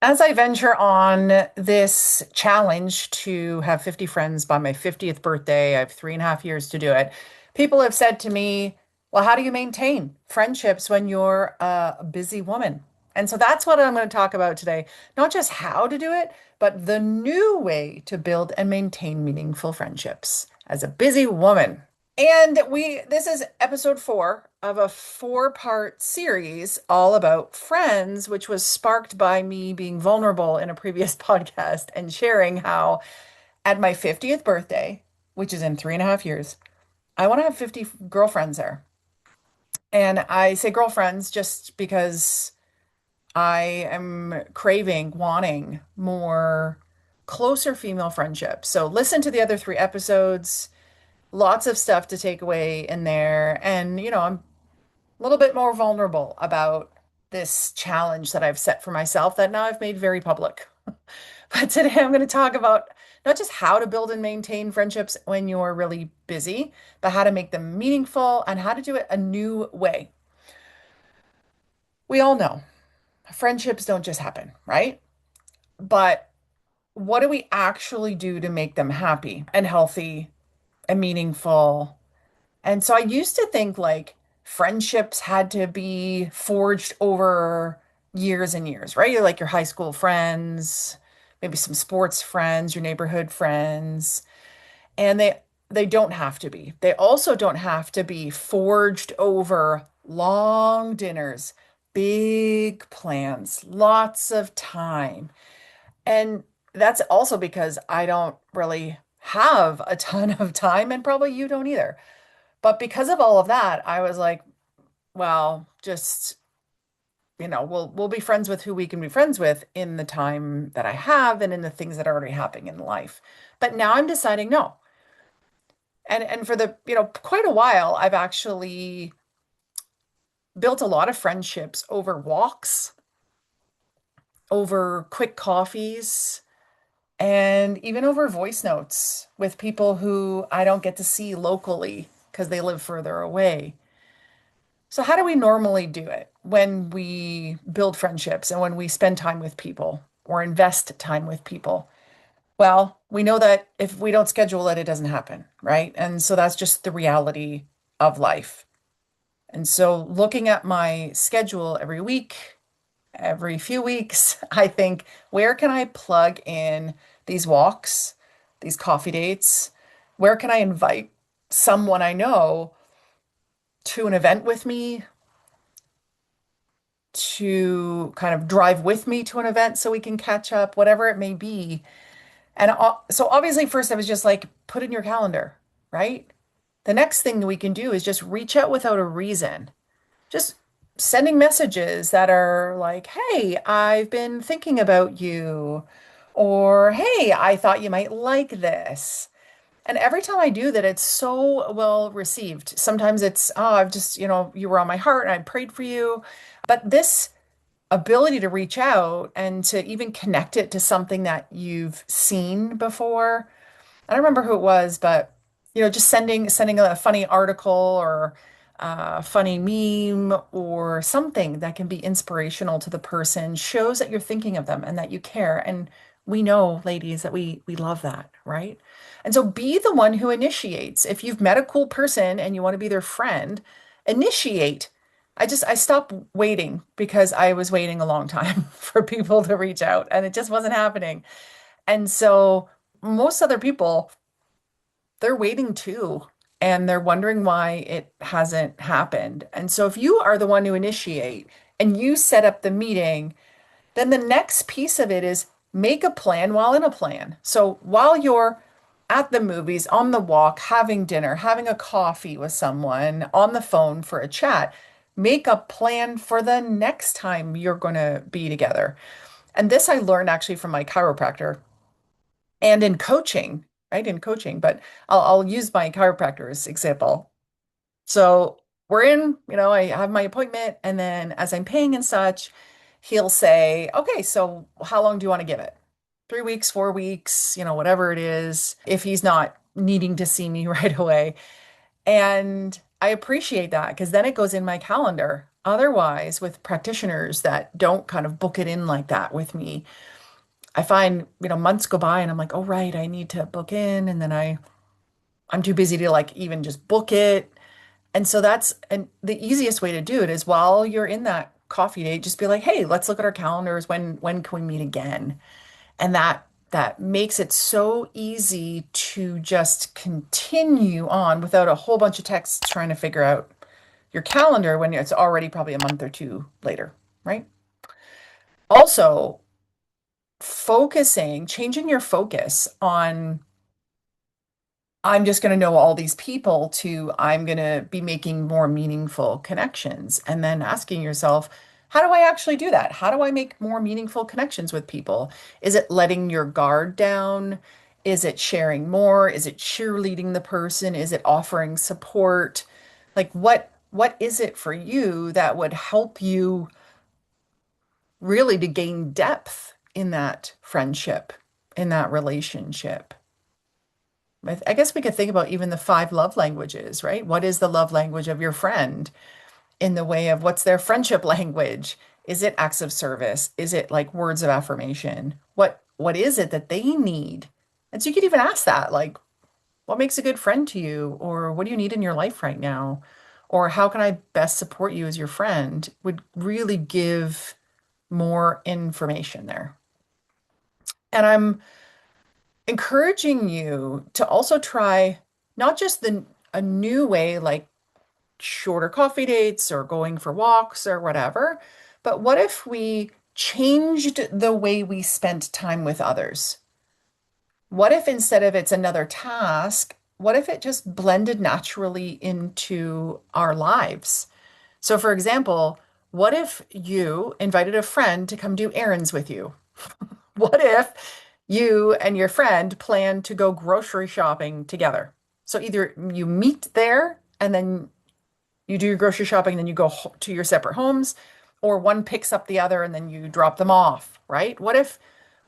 As I venture on this challenge to have 50 friends by my 50th birthday, I have 3.5 years to do it. People have said to me, well, how do you maintain friendships when you're a busy woman? And so that's what I'm going to talk about today. Not just how to do it, but the new way to build and maintain meaningful friendships as a busy woman. And this is episode 4 of a 4-part series all about friends, which was sparked by me being vulnerable in a previous podcast and sharing how at my 50th birthday, which is in 3.5 years, I want to have 50 girlfriends there. And I say girlfriends just because I am craving, wanting more closer female friendships. So listen to the other 3 episodes. Lots of stuff to take away in there. And, I'm a little bit more vulnerable about this challenge that I've set for myself that now I've made very public. But today I'm going to talk about not just how to build and maintain friendships when you're really busy, but how to make them meaningful and how to do it a new way. We all know friendships don't just happen, right? But what do we actually do to make them happy and healthy and meaningful? And so I used to think like friendships had to be forged over years and years, right? You're like your high school friends, maybe some sports friends, your neighborhood friends, and they don't have to be. They also don't have to be forged over long dinners, big plans, lots of time. And that's also because I don't really have a ton of time, and probably you don't either. But because of all of that, I was like, well, just, we'll be friends with who we can be friends with in the time that I have and in the things that are already happening in life. But now I'm deciding no. And for quite a while, I've actually built a lot of friendships over walks, over quick coffees, and even over voice notes with people who I don't get to see locally because they live further away. So, how do we normally do it when we build friendships and when we spend time with people or invest time with people? Well, we know that if we don't schedule it, it doesn't happen, right? And so that's just the reality of life. And so, looking at my schedule every week, every few weeks, I think, where can I plug in these walks, these coffee dates? Where can I invite someone I know to an event with me, to kind of drive with me to an event so we can catch up, whatever it may be. And so obviously, first I was just like, put in your calendar, right? The next thing that we can do is just reach out without a reason. Just sending messages that are like, hey, I've been thinking about you. Or, hey, I thought you might like this. And every time I do that, it's so well received. Sometimes it's, oh, I've just, you were on my heart and I prayed for you. But this ability to reach out and to even connect it to something that you've seen before. I don't remember who it was, but just sending a funny article or a funny meme or something that can be inspirational to the person shows that you're thinking of them and that you care. And we know, ladies, that we love that, right? And so be the one who initiates. If you've met a cool person and you want to be their friend, initiate. I stopped waiting because I was waiting a long time for people to reach out and it just wasn't happening. And so most other people, they're waiting too, and they're wondering why it hasn't happened. And so if you are the one to initiate and you set up the meeting, then the next piece of it is make a plan while in a plan. So while you're at the movies, on the walk, having dinner, having a coffee with someone, on the phone for a chat, make a plan for the next time you're going to be together. And this I learned actually from my chiropractor and in coaching, right? In coaching, but I'll use my chiropractor as example. So we're in, I have my appointment, and then as I'm paying and such, he'll say, okay, so how long do you want to give it? 3 weeks, 4 weeks, whatever it is, if he's not needing to see me right away. And I appreciate that because then it goes in my calendar. Otherwise, with practitioners that don't kind of book it in like that with me, I find, months go by and I'm like, oh, right, I need to book in. And then I'm too busy to like even just book it. And so and the easiest way to do it is while you're in that coffee date, just be like, hey, let's look at our calendars. When can we meet again? And that makes it so easy to just continue on without a whole bunch of texts trying to figure out your calendar when it's already probably a month or two later, right? Also, changing your focus on I'm just going to know all these people to I'm going to be making more meaningful connections. And then asking yourself, how do I actually do that? How do I make more meaningful connections with people? Is it letting your guard down? Is it sharing more? Is it cheerleading the person? Is it offering support? Like what is it for you that would help you really to gain depth in that friendship, in that relationship? I guess we could think about even the five love languages, right? What is the love language of your friend in the way of what's their friendship language? Is it acts of service? Is it like words of affirmation? What is it that they need? And so you could even ask that, like, what makes a good friend to you? Or what do you need in your life right now? Or how can I best support you as your friend? Would really give more information there. And I'm encouraging you to also try not just a new way like shorter coffee dates or going for walks or whatever, but what if we changed the way we spent time with others? What if instead of it's another task, what if it just blended naturally into our lives? So for example, what if you invited a friend to come do errands with you? What if you and your friend plan to go grocery shopping together? So either you meet there and then you do your grocery shopping, and then you go to your separate homes, or one picks up the other and then you drop them off, right? What if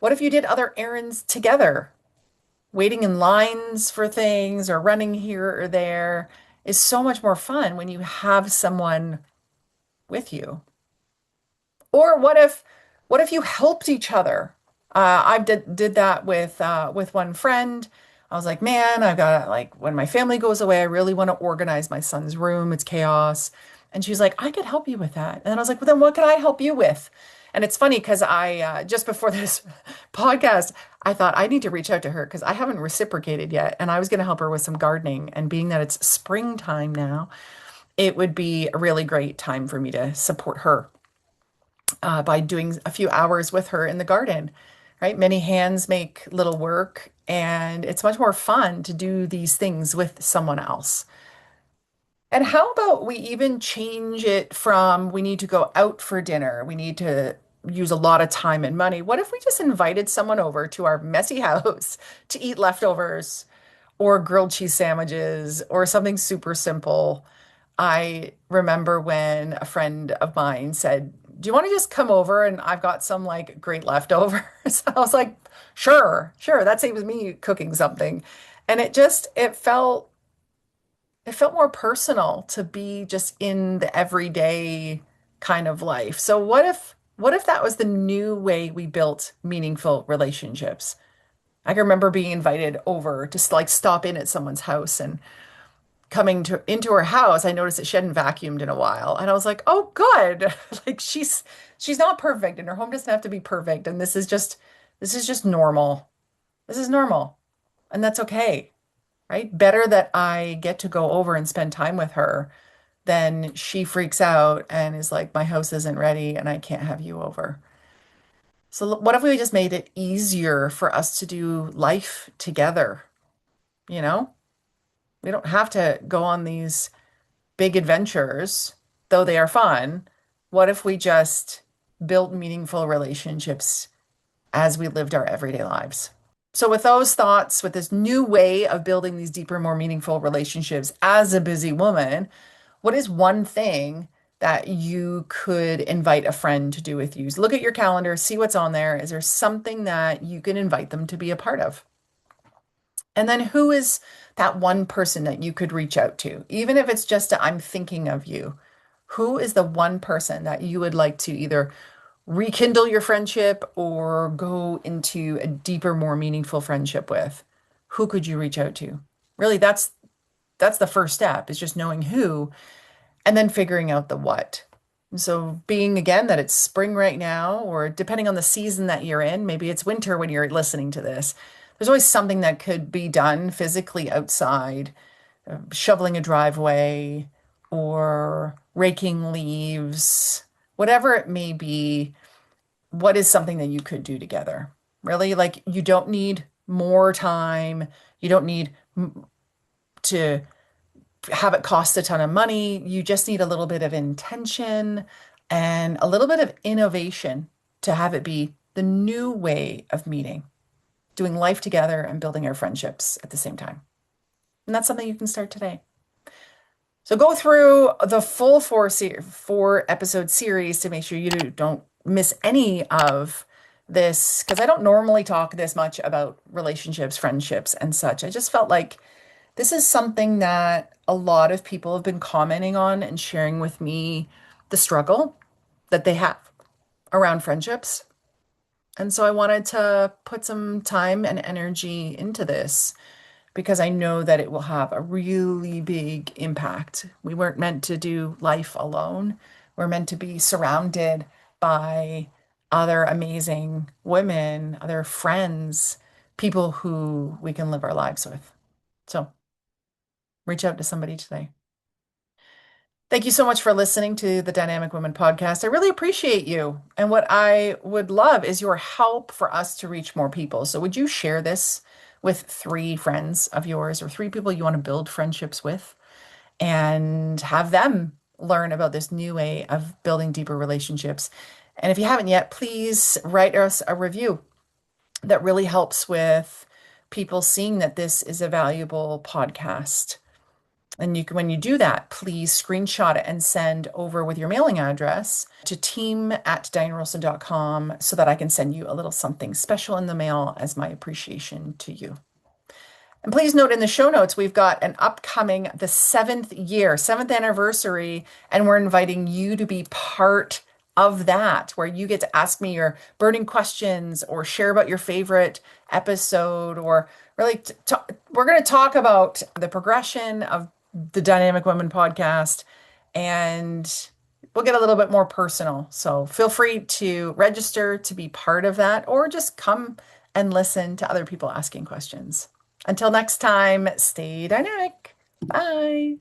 you did other errands together? Waiting in lines for things or running here or there is so much more fun when you have someone with you. Or what if you helped each other? I did that with one friend. I was like, man, I've got like when my family goes away, I really want to organize my son's room. It's chaos. And she's like, I could help you with that. And then I was like, well, then what can I help you with? And it's funny because I just before this podcast, I thought I need to reach out to her because I haven't reciprocated yet. And I was going to help her with some gardening. And being that it's springtime now, it would be a really great time for me to support her by doing a few hours with her in the garden, right? Many hands make little work, and it's much more fun to do these things with someone else. And how about we even change it from we need to go out for dinner, we need to use a lot of time and money. What if we just invited someone over to our messy house to eat leftovers or grilled cheese sandwiches or something super simple? I remember when a friend of mine said, do you want to just come over and I've got some like great leftovers? I was like, sure, sure. That saves me cooking something. And it felt more personal to be just in the everyday kind of life. So what if that was the new way we built meaningful relationships? I can remember being invited over to like stop in at someone's house and coming to into her house, I noticed that she hadn't vacuumed in a while. And I was like, oh, good. Like she's not perfect and her home doesn't have to be perfect. And this is just normal. This is normal. And that's okay, right? Better that I get to go over and spend time with her than she freaks out and is like, my house isn't ready and I can't have you over. So what if we just made it easier for us to do life together, you know? We don't have to go on these big adventures, though they are fun. What if we just built meaningful relationships as we lived our everyday lives? So, with those thoughts, with this new way of building these deeper, more meaningful relationships as a busy woman, what is one thing that you could invite a friend to do with you? So look at your calendar, see what's on there. Is there something that you can invite them to be a part of? And then who is that one person that you could reach out to? Even if it's just a, I'm thinking of you. Who is the one person that you would like to either rekindle your friendship or go into a deeper, more meaningful friendship with? Who could you reach out to? Really, that's the first step is just knowing who and then figuring out the what. So being again that it's spring right now, or depending on the season that you're in, maybe it's winter when you're listening to this. There's always something that could be done physically outside, shoveling a driveway or raking leaves, whatever it may be. What is something that you could do together? Really, like you don't need more time. You don't need to have it cost a ton of money. You just need a little bit of intention and a little bit of innovation to have it be the new way of meeting, doing life together and building our friendships at the same time. And that's something you can start today. So go through the full four episode series to make sure you don't miss any of this, because I don't normally talk this much about relationships, friendships, and such. I just felt like this is something that a lot of people have been commenting on and sharing with me the struggle that they have around friendships. And so I wanted to put some time and energy into this because I know that it will have a really big impact. We weren't meant to do life alone. We're meant to be surrounded by other amazing women, other friends, people who we can live our lives with. So reach out to somebody today. Thank you so much for listening to the Dynamic Women podcast. I really appreciate you. And what I would love is your help for us to reach more people. So, would you share this with three friends of yours or three people you want to build friendships with and have them learn about this new way of building deeper relationships? And if you haven't yet, please write us a review. That really helps with people seeing that this is a valuable podcast. And you can, when you do that, please screenshot it and send over with your mailing address to team@dianerolston.com so that I can send you a little something special in the mail as my appreciation to you. And please note in the show notes, we've got an upcoming, the seventh anniversary, and we're inviting you to be part of that, where you get to ask me your burning questions or share about your favorite episode, or really, we're going to talk about the progression of the Dynamic Women podcast, and we'll get a little bit more personal. So feel free to register to be part of that, or just come and listen to other people asking questions. Until next time, stay dynamic. Bye.